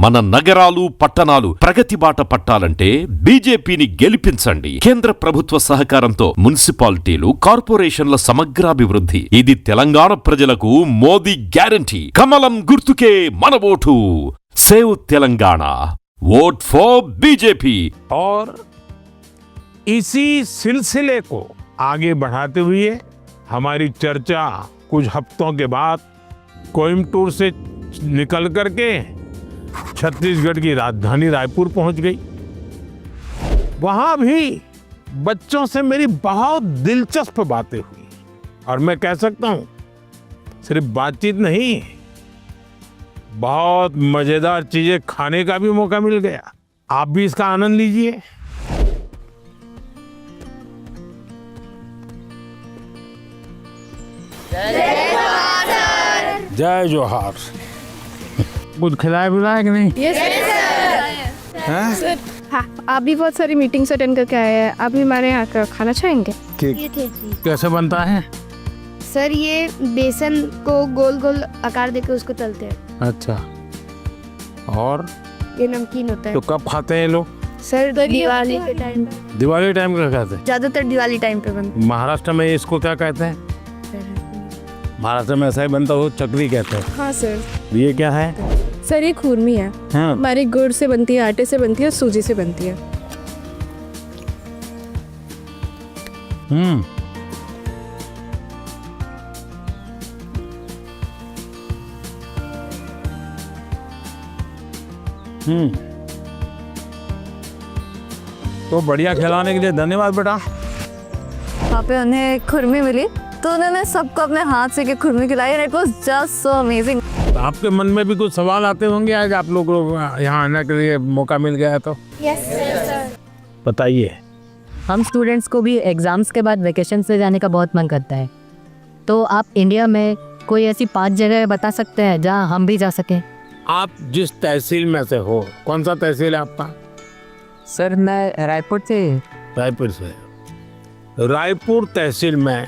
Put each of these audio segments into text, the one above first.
మన నగరాలు పట్టణాలు ప్రగతి బాట పట్టాలంటే బీజేపీని గెలిపించండి. కేంద్ర ప్రభుత్వ సహకారంతో మున్సిపాలిటీలు, కార్పొరేషన్ల సమగ్రాభివృద్ధి. ఇది తెలంగాణ ప్రజలకు మోదీ గ్యారంటీ. కమలం గుర్తుకే మన vote. Save Telangana, vote for BJP. और इसी सिलसिले को आगे बढ़ाते हुए हमारी चर्चा कुछ हफ्तों के बाद कोयम्बटूर से निकल करके छत्तीसगढ़ की राजधानी रायपुर पहुंच गई। वहां भी बच्चों से मेरी बहुत दिलचस्प बातें हुई और मैं कह सकता हूं सिर्फ बातचीत नहीं, बहुत मजेदार चीजें खाने का भी मौका मिल गया। आप भी इसका आनंद लीजिए। जय जोहार। कुछ खिलाया पिलाया कि नहीं? सर, हाँ, आप भी बहुत सारी मीटिंग्स अटेंड करके आए हैं। आप भी हमारे यहाँ का खाना चाहेंगे? कैसे बनता है? सर ये बेसन को गोल गोल आकार देके उसको तलते हैं। अच्छा, और ये नमकीन होता है। तो कब खाते हैं ये लोग? सर दिवाली के टाइम पे, दिवाली टाइम का खाते हैं। ज्यादातर दिवाली टाइम पे बनता महाराष्ट्र में इसको क्या कहते हैं? है। महाराष्ट्र में ऐसा ही बनता हो, चकरी कहते हैं। हाँ सर। ये क्या है? सर ये खुरमी है। हाँ। हमारी गुड़ से बनती है, आटे से बनती है, सूजी से बनती है। तो बढ़िया खिलाने के लिए धन्यवाद बेटा। वहाँ पे उन्हें खुरमी मिली तो उन्होंने सबको अपने हाथ से के खुरमी खिलाई and it was just so amazing. आपके मन में भी कुछ सवाल आते होंगे आज आप लोग यहाँ आने के लिए मौका मिल गया है तो बताइए। हम स्टूडेंट्स को भी एग्ज़ाम्स के बाद वेकेशन से जाने का बहुत मन करता है, तो आप इंडिया में कोई ऐसी 5 जगह बता सकते हैं जहाँ हम भी जा सकें? आप जिस तहसील में से हो, कौन सा तहसील है आपका? सर मैं रायपुर से। रायपुर से। रायपुर तहसील में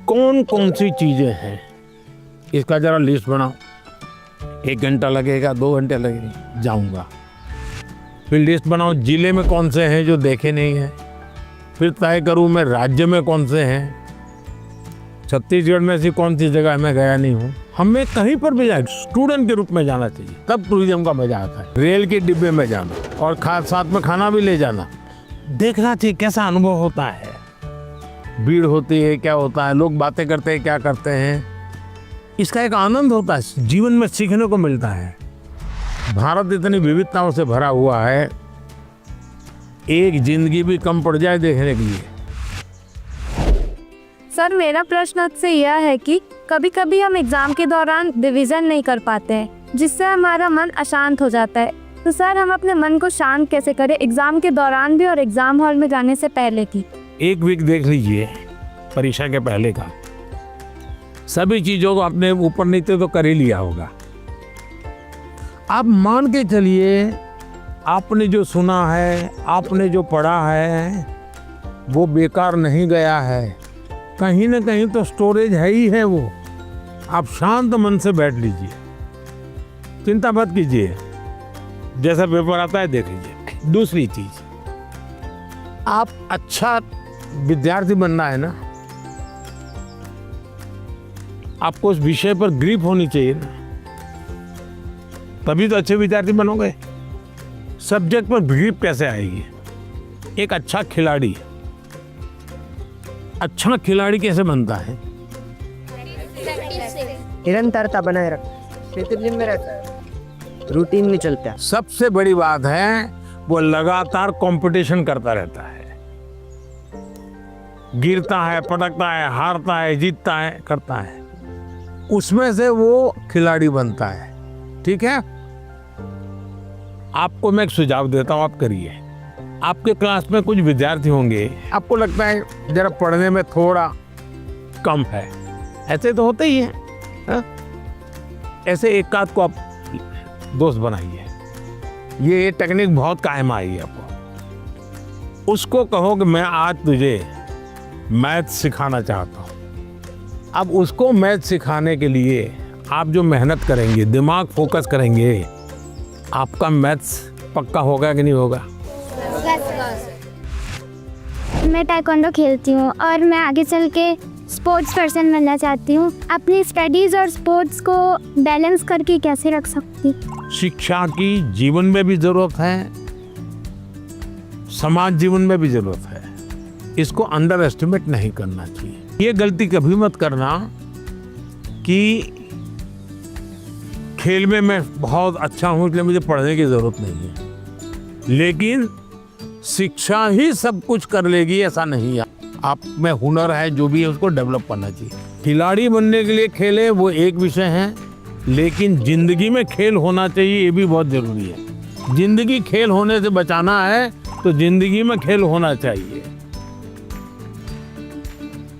कौन कौन सी चीज़ें हैं इसका ज़रा लिस्ट बनाओ। 1 घंटा लगेगा, 2 घंटे लगेंगे, जाऊंगा। फिर लिस्ट बनाओ जिले में कौन से हैं जो देखे नहीं हैं। फिर तय करूँ मैं राज्य में कौन से हैं। छत्तीसगढ़ में ऐसी कौन सी जगह मैं गया नहीं हूँ। हमें कहीं पर भी जाए स्टूडेंट के रूप में जाना चाहिए, तब टूरिज्म का मजा आता है। रेल के डिब्बे में जाना और साथ में खाना भी ले जाना, देखना चाहिए कैसा अनुभव होता है। भीड़ होती है, क्या होता है, लोग बातें करते हैं, क्या करते हैं, इसका एक आनंद होता है, जीवन में सीखने को मिलता है। भारत इतनी विविधताओं से भरा हुआ है, एक जिंदगी भी कम पड़ जाए देखने के लिए। सर मेरा प्रश्न आपसे यह है कि कभी कभी हम एग्जाम के दौरान रिवीजन नहीं कर पाते हैं, जिससे हमारा मन अशांत हो जाता है। तो सर हम अपने मन को शांत कैसे करें एग्जाम के दौरान भी और एग्जाम हॉल में जाने से पहले की? 1 वीक देख लीजिए परीक्षा के पहले का, सभी चीजों को अपने ऊपर नीचे तो कर ही लिया होगा। आप मान के चलिए आपने जो सुना है, आपने जो पढ़ा है वो बेकार नहीं गया है, कहीं ना कहीं तो स्टोरेज है ही है वो। आप शांत मन से बैठ लीजिए, चिंता मत कीजिए, जैसा पेपर आता है देख लीजिए। दूसरी चीज, आप अच्छा विद्यार्थी बनना है ना, आपको उस विषय पर ग्रिप होनी चाहिए ना, तभी तो अच्छे विद्यार्थी बनोगे। सब्जेक्ट पर ग्रिप कैसे आएगी? एक अच्छा खिलाड़ी कैसे बनता है? निरंतरता बनाए रख, डिसिप्लिन में रहता है, रूटीन में चलता है। सबसे बड़ी बात है वो लगातार कंपटीशन करता रहता है, गिरता है, पटकता है, हारता है, जीतता है, करता है, उसमें से वो खिलाड़ी बनता है। ठीक है, आपको मैं एक सुझाव देता हूँ, आप करिए। आपके क्लास में कुछ विद्यार्थी होंगे, आपको लगता है जरा पढ़ने में थोड़ा कम है, ऐसे तो होते ही हैं, हाँ? ऐसे एक आध को आप दोस्त बनाइए, ये टेक्निक बहुत कायम आएगी आपको। उसको कहो कि मैं आज तुझे मैथ सिखाना चाहता हूँ। अब उसको मैथ सिखाने के लिए आप जो मेहनत करेंगे, दिमाग फोकस करेंगे, आपका मैथ्स पक्का होगा कि नहीं होगा? मैं ताइक्वांडो खेलती हूँ और मैं आगे चल के स्पोर्ट्स पर्सन बनना चाहती हूँ। अपनी स्टडीज़ और स्पोर्ट्स को बैलेंस करके कैसे रख सकती हूँ? शिक्षा की जीवन में भी जरूरत है, समाज जीवन में भी जरूरत है। इसको अंडर एस्टिमेट नहीं करना चाहिए। ये गलती कभी मत करना कि खेल में मैं बहुत अच्छा हूँ इसलिए मुझे पढ़ने की जरूरत नहीं है, लेकिन शिक्षा ही सब कुछ कर लेगी ऐसा नहीं है। आप में हुनर है, जो भी है उसको डेवलप करना चाहिए। खिलाड़ी बनने के लिए खेले वो एक विषय है, लेकिन जिंदगी में खेल होना चाहिए ये भी बहुत जरूरी है। जिंदगी खेल होने से बचाना है तो जिंदगी में खेल होना चाहिए।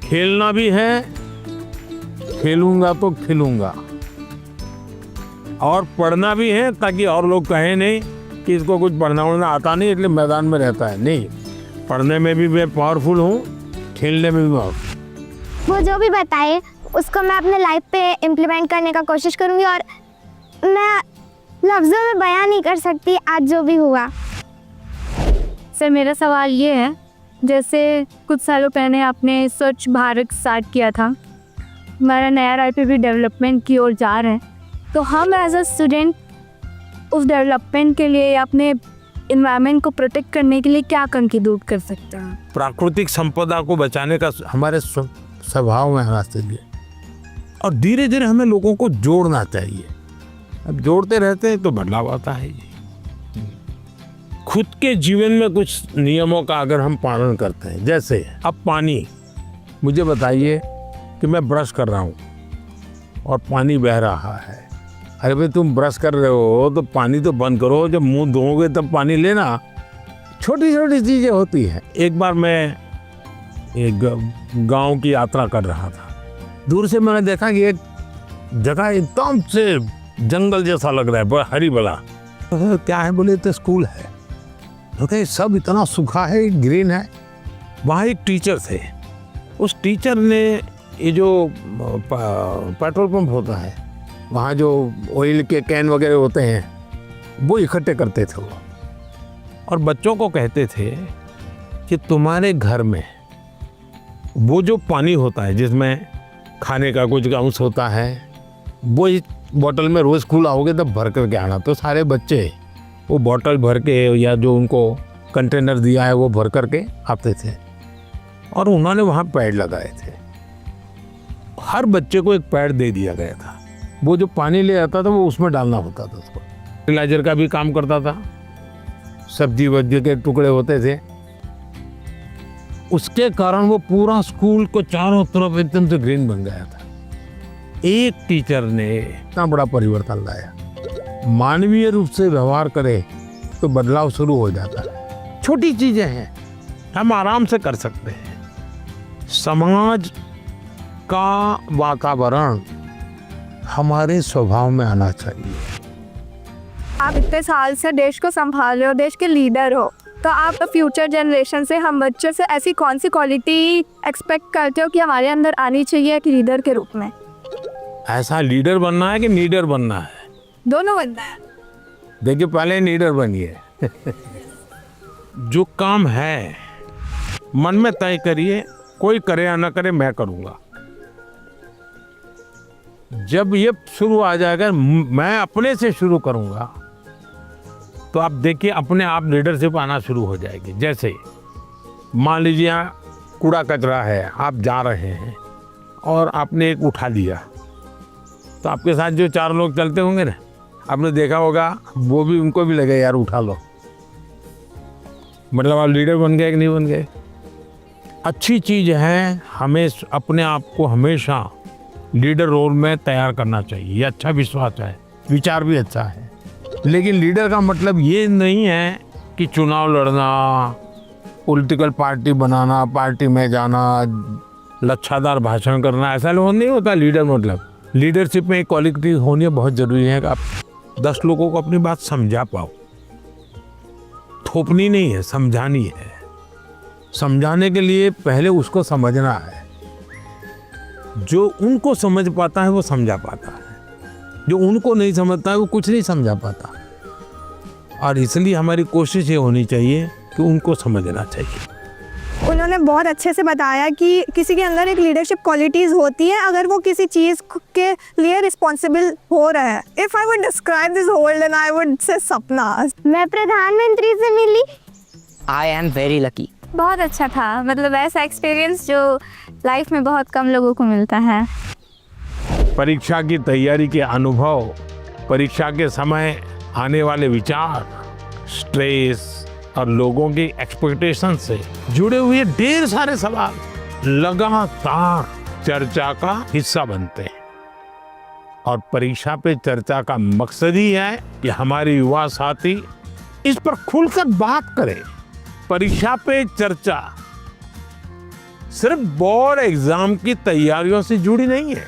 खेलना भी है, खेलूंगा तो खिलूंगा, और पढ़ना भी है ताकि और लोग कहें नहीं कि इसको कुछ पढ़ना उड़ना आता नहीं इसलिए मैदान में रहता है। नहीं, पढ़ने में भी मैं पावरफुल हूँ, खेलने में भी पावरफुल। वो जो भी बताए उसको मैं अपने लाइफ पे इम्प्लीमेंट करने का कोशिश करूँगी, और मैं लफ्ज़ों में बयान नहीं कर सकती आज जो भी हुआ। सर मेरा सवाल ये है, जैसे कुछ सालों पहले आपने स्वच्छ भारत स्टार्ट किया था, हमारा नया रायपुर भी डेवलपमेंट की ओर जा रहा है, तो हम एज अ स्टूडेंट उस डेवलपमेंट के लिए अपने इन्वायरमेंट को प्रोटेक्ट करने के लिए क्या कंट्रीब्यूट कर सकते हैं? प्राकृतिक संपदा को बचाने का हमारे स्वभाव में आना चाहिए, और धीरे धीरे हमें लोगों को जोड़ना चाहिए। अब जोड़ते रहते हैं तो बदलाव आता है। खुद के जीवन में कुछ नियमों का अगर हम पालन करते हैं, जैसे अब पानी, मुझे बताइए कि मैं ब्रश कर रहा हूँ और पानी बह रहा है। अरे भाई तुम ब्रश कर रहे हो तो पानी तो बंद करो, जब मुंह धोओगे तब पानी लेना। छोटी छोटी चीज़ें होती हैं। एक बार मैं एक गांव की यात्रा कर रहा था, दूर से मैंने देखा कि एक जगह एकदम से जंगल जैसा लग रहा है, बड़ा हरी भरा। तो क्या है बोले तो स्कूल है। तो सब इतना सूखा है, ग्रीन है। वहाँ एक टीचर थे, उस टीचर ने ये जो पेट्रोल पंप होता है वहाँ जो ऑयल के कैन वगैरह होते हैं वो इकट्ठे करते थे वो, और बच्चों को कहते थे कि तुम्हारे घर में वो जो पानी होता है जिसमें खाने का कुछ अंश होता है वो इस बोतल में रोज़ स्कूल आओगे तब भर करके आना। तो सारे बच्चे वो बोतल भर के या जो उनको कंटेनर दिया है वो भर करके आते थे, और उन्होंने वहाँ पेड़ लगाए थे। हर बच्चे को एक पेड़ दे दिया गया था। वो जो पानी ले आता था वो उसमें डालना होता था। उसको फर्टिलाइजर का भी काम करता था, सब्जी वब्जी के टुकड़े होते थे। उसके कारण वो पूरा स्कूल को चारों तरफ एकदम से ग्रीन बन गया था। एक टीचर ने इतना बड़ा परिवर्तन लाया। मानवीय रूप से व्यवहार करे तो बदलाव शुरू हो जाता है। छोटी चीजें हैं, हम आराम से कर सकते हैं। समाज का वातावरण हमारे स्वभाव में आना चाहिए। आप इतने साल से देश को संभाल रहे हो, देश के लीडर हो, तो आप फ्यूचर जनरेशन से, हम बच्चों से ऐसी कौन सी क्वालिटी एक्सपेक्ट करते हो कि हमारे अंदर आनी चाहिए एक लीडर के रूप में? ऐसा लीडर बनना है कि लीडर बनना है? दोनों बनना है। देखिए पहले लीडर बनिए। जो काम है मन में तय करिए, कोई करे या ना करे मैं करूँगा। जब ये शुरू आ जाएगा, मैं अपने से शुरू करूँगा, तो आप देखिए अपने आप लीडरशिप आना शुरू हो जाएगी। जैसे मान लीजिए कूड़ा कचरा है, आप जा रहे हैं और आपने एक उठा लिया, तो आपके साथ जो 4 लोग चलते होंगे ना, आपने देखा होगा वो भी, उनको भी लगे यार उठा लो। मतलब आप लीडर बन गए कि नहीं बन गए? अच्छी चीज़ है, हमें अपने आप को हमेशा लीडर रोल में तैयार करना चाहिए। ये अच्छा विश्वास है, विचार भी अच्छा है। लेकिन लीडर का मतलब ये नहीं है कि चुनाव लड़ना, पॉलिटिकल पार्टी बनाना, पार्टी में जाना, लच्छादार भाषण करना, ऐसा नहीं होता लीडर। मतलब लीडरशिप में एक क्वालिटी होनी बहुत ज़रूरी है कि आप 10 लोगों को अपनी बात समझा पाओ। थोपनी नहीं है, समझानी है। समझाने के लिए पहले उसको समझना है। जो उनको समझ पाता है वो समझा पाता है, जो उनको नहीं समझता है वो कुछ नहीं समझा पाता। और इसलिए हमारी कोशिश ये होनी चाहिए कि उनको समझना चाहिए। उन्होंने बहुत अच्छे से बताया कि किसी के अंदर एक लीडरशिप क्वालिटीज़ होती है अगर वो किसी चीज़ के लिए रिस्पॉन्सिबल हो रहा है। If I would describe this whole then I would say सपना। मैं प्रधानमंत्री से मिली। I am very lucky. बहुत अच्छा था, मतलब ऐसा एक्सपीरियंस जो लाइफ में बहुत कम लोगों को मिलता है। परीक्षा की तैयारी के अनुभव, परीक्षा के समय आने वाले विचार, स्ट्रेस और लोगों की एक्सपेक्टेशन से जुड़े हुए ढेर सारे सवाल लगातार चर्चा का हिस्सा बनते हैं। और परीक्षा पे चर्चा का मकसद ही है कि हमारे युवा साथी इस पर खुलकर बात करें। परीक्षा पे चर्चा सिर्फ बोर्ड एग्जाम की तैयारियों से जुड़ी नहीं है।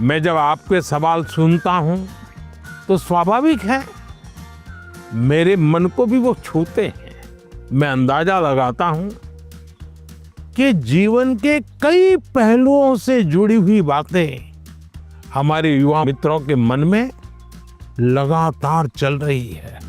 मैं जब आपके सवाल सुनता हूं तो स्वाभाविक है मेरे मन को भी वो छूते हैं। मैं अंदाजा लगाता हूं कि जीवन के कई पहलुओं से जुड़ी हुई बातें हमारे युवा मित्रों के मन में लगातार चल रही है।